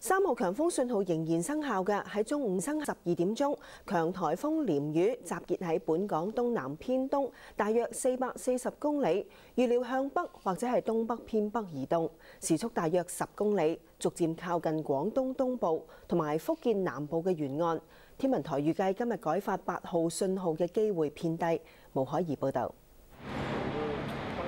3號強風信號仍然生效嘅，喺中午12點鐘，強颱風鯰魚集結喺本港東南偏東，大約440公里，預料向北或者係東北偏北移動，時速大約10公里，逐漸靠近廣東東部同埋福建南部嘅沿岸。天文台預計今日改發8號信號嘅機會偏低。毛海怡報導。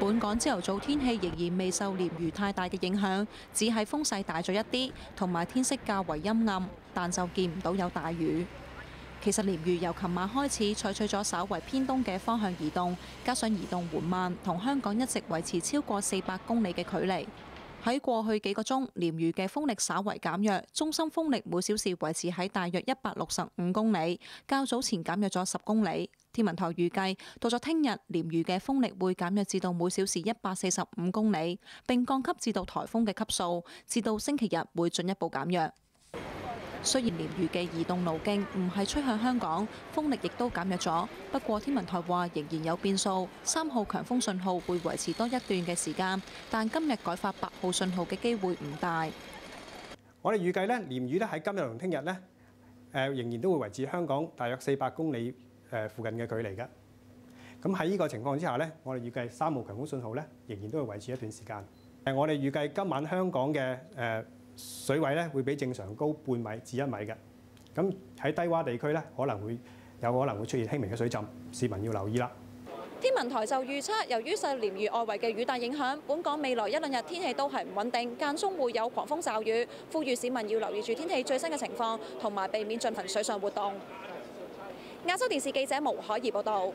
本港朝頭早天氣仍然未受鯰魚太大嘅影響，只係風勢大咗一啲，同埋天色較為陰暗，但就見唔到有大雨。其實鯰魚由琴晚開始採取咗稍為偏東嘅方向移動，加上移動緩慢，同香港一直維持超過400公里嘅距離。喺過去幾個鐘，鯰魚嘅風力稍為減弱，中心風力每小時維持喺大約165公里，較早前減弱咗10公里。天文台預計到咗聽日，鯰魚嘅風力會減弱至到每小時145公里，並降級至到颱風嘅級數，至到星期日會進一步減弱。雖然鯰魚嘅移動路徑唔係吹向香港，風力亦都減弱咗，不過天文台話仍然有變數，3號強風信號會維持多一段嘅時間，但今日改發8號信號嘅機會唔大。我哋預計咧，鯰魚咧喺今日同聽日咧，仍然都會維持香港大約400公里附近嘅距離嘅。咁喺呢個情況之下咧，我哋預計3號強風信號咧仍然都會維持一段時間。我哋預計今晚香港嘅水位咧會比正常高半米至1米嘅。咁喺低窪地區咧，有可能會出現輕微嘅水浸，市民要留意啦。天文台就預測，由於受鯰魚外圍嘅雨帶影響，本港未來1、2日天氣都係唔穩定，間中會有狂風驟雨，呼籲市民要留意住天氣最新嘅情況，同埋避免進行水上活動。亞洲電視記者毛海怡報導。